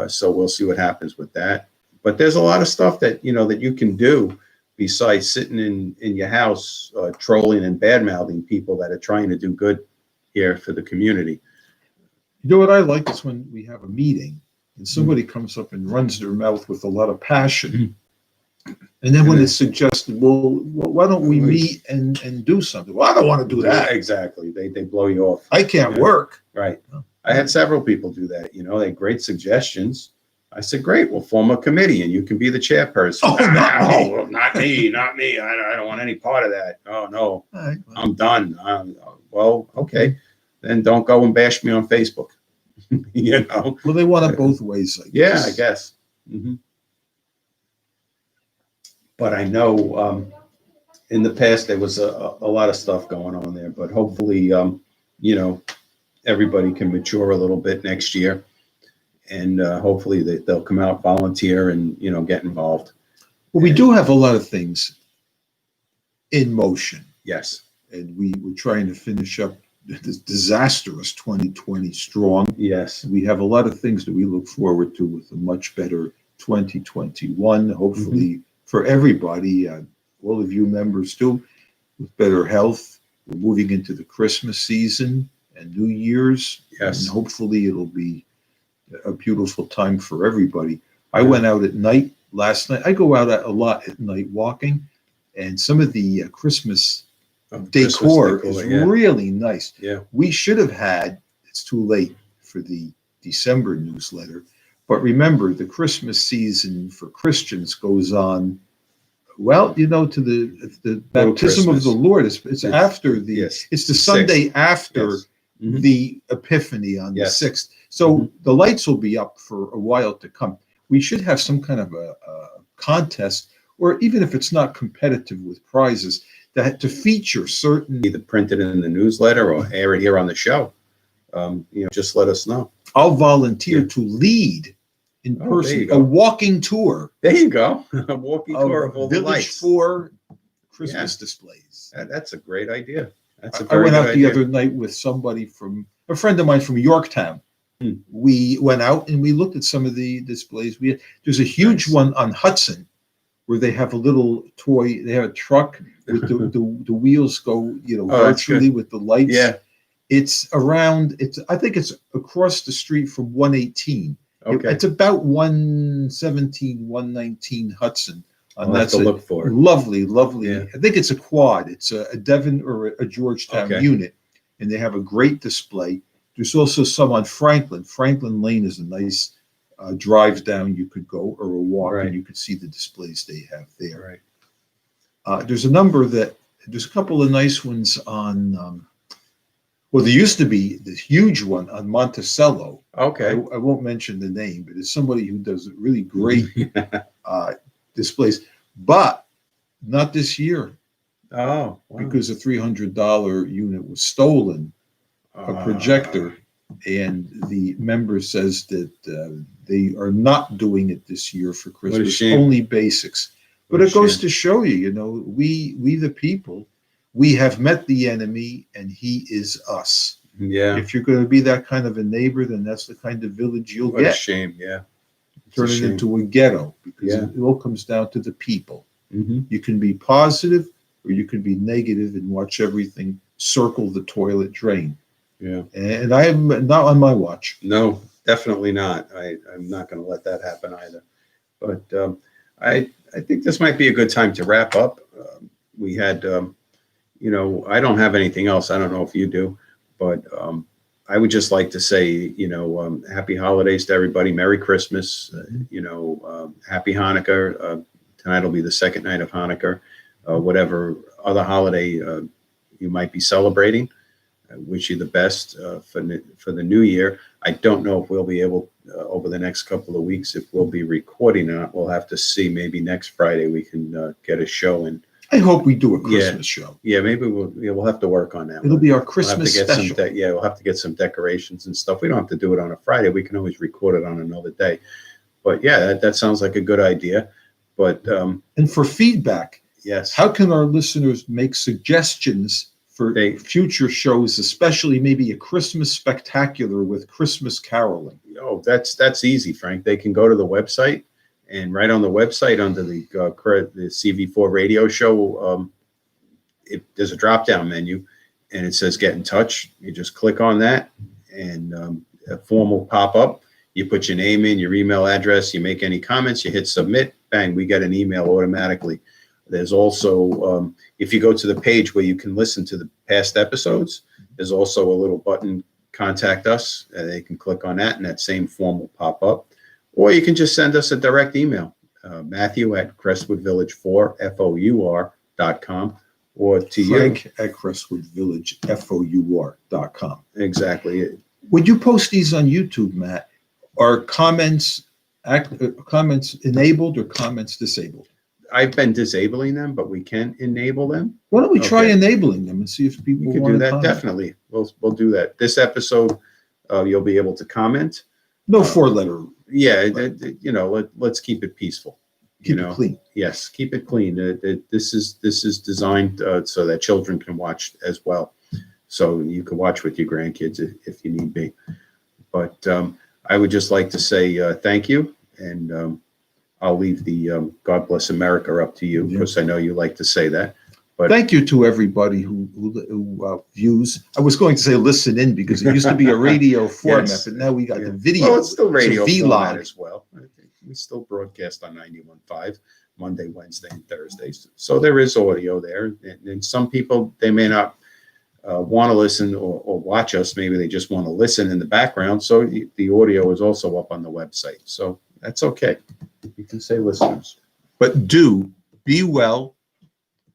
So we'll see what happens with that. But there's a lot of stuff that that you can do besides sitting in your house trolling and bad-mouthing people that are trying to do good here for the community. You know what I like is when we have a meeting and somebody comes up and runs their mouth with a lot of passion. And then when it's suggested, well, why don't we meet and do something? Well, I don't want to do that. Exactly. They blow you off. I can't work. Right. I had several people do that. They had great suggestions. I said, great, we'll form a committee and you can be the chairperson. Oh, not me. I don't want any part of that. Oh, no, Right. I'm done. Well, okay. Then don't go and bash me on Facebook. Well, they want it both ways, I guess. Yeah, I guess. But I know in the past there was a lot of stuff going on there, but hopefully, everybody can mature a little bit next year. And hopefully they'll come out, volunteer, and get involved. Well, we do have a lot of things in motion. Yes. And we're trying to finish up this disastrous 2020 strong. Yes. We have a lot of things that we look forward to with a much better 2021, hopefully for everybody, all of you members too, with better health. We're moving into the Christmas season and New Year's. Yes. And hopefully it'll be a beautiful time for everybody. I went out at night last night. I go out a lot at night walking, and some of the Christmas decor is really nice. Yeah. We should have had, it's too late for the December newsletter, but remember the Christmas season for Christians goes on, well, to the baptism of the Lord. It's after it's the Sunday after the Epiphany on the 6th. So the lights will be up for a while to come. We should have some kind of a contest, or even if it's not competitive with prizes, that to feature certain. Either print it in the newsletter or air it here on the show. Just let us know. I'll volunteer to lead in person a walking tour. There you go. A walking tour of all the Village lights. 4 Christmas displays. That's a great idea. I went out the other night with a friend of mine from Yorktown. We went out and we looked at some of the displays. There's a huge one on Hudson where they have a little toy. They have a truck with the wheels go, virtually with the lights. Yeah. It's around. I think it's across the street from 118. Okay. It's about 117, 119 Hudson. I'll have to look for it. Lovely. Yeah. I think it's a quad. It's a Devon or a Georgetown unit, and they have a great display. There's also some on Franklin. Franklin Lane is a nice drive down you could go, or a walk, and you could see the displays they have there. Right. There's a couple of nice ones on, well, there used to be this huge one on Monticello. Okay. I won't mention the name, but it's somebody who does really great displays, but not this year. Oh, wow. Because a $300 unit was stolen. A projector, and the member says that they are not doing it this year for Christmas. Only basics. But it goes to show you, we the people, we have met the enemy, and he is us. Yeah. If you're going to be that kind of a neighbor, then that's the kind of village you'll get. What a shame. Yeah. Turn it into a ghetto, because it all comes down to the people. You can be positive, or you can be negative and watch everything circle the toilet drain. Yeah. And I'm not on my watch. No, definitely not. I'm not going to let that happen either. But I think this might be a good time to wrap up. We had, I don't have anything else. I don't know if you do, but I would just like to say, happy holidays to everybody. Merry Christmas. Happy Hanukkah. Tonight will be the second night of Hanukkah. Whatever other holiday you might be celebrating. I wish you the best for the new year. I don't know if we'll be able over the next couple of weeks if we'll be recording or not. We'll have to see. Maybe next Friday we can get a show in. I hope we do a Christmas show. Yeah, maybe we'll have to work on that. It'll be our We'll have to Christmas get special. we'll have to get some decorations and stuff. We don't have to do it on a Friday. We can always record it on another day. But yeah, that sounds like a good idea. But And for feedback, yes, how can our listeners make suggestions for future shows, especially maybe a Christmas spectacular with Christmas caroling? oh, that's easy, Frank. They can go to the website, and right on the website under the CV4 radio show, there's a drop-down menu, and it says "Get in Touch." You just click on that, and a form will pop up. You put your name in, your email address, you make any comments, you hit submit, bang, we get an email automatically. There's also, if you go to the page where you can listen to the past episodes, there's also a little button, contact us. They can click on that and that same form will pop up. Or you can just send us a direct email, Matthew at crestwoodvillage4four.com or to Frank you. at crestwoodvillagefour.com. Exactly. Would you post these on YouTube, Matt? Are comments enabled or comments disabled? I've been disabling them, but we can enable them. Why don't we try Okay. enabling them and see if people We can want do to that. comment? Definitely. We'll do that. This episode, you'll be able to comment. No four-letter. Yeah, let's keep it peaceful. Keep it clean. Yes, keep it clean. This is designed so that children can watch as well. So you can watch with your grandkids if you need be. But I would just like to say thank you, and I'll leave the God Bless America up to you, because I know you like to say that. But Thank you to everybody who views. I was going to say listen in because it used to be a radio format, Yes. but now we got Yeah. the video. Well, it's still radio It's a format vlog. as well. I think we still broadcast on 91.5 Monday, Wednesday, and Thursdays. So there is audio there. And some people, they may not want to listen or watch us. Maybe they just want to listen in the background. So the audio is also up on the website. So that's okay. You can say listeners. But do be well,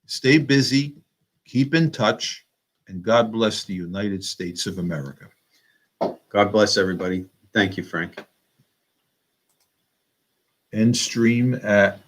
stay busy, keep in touch, and God bless the United States of America. God bless everybody. Thank you, Frank. End stream at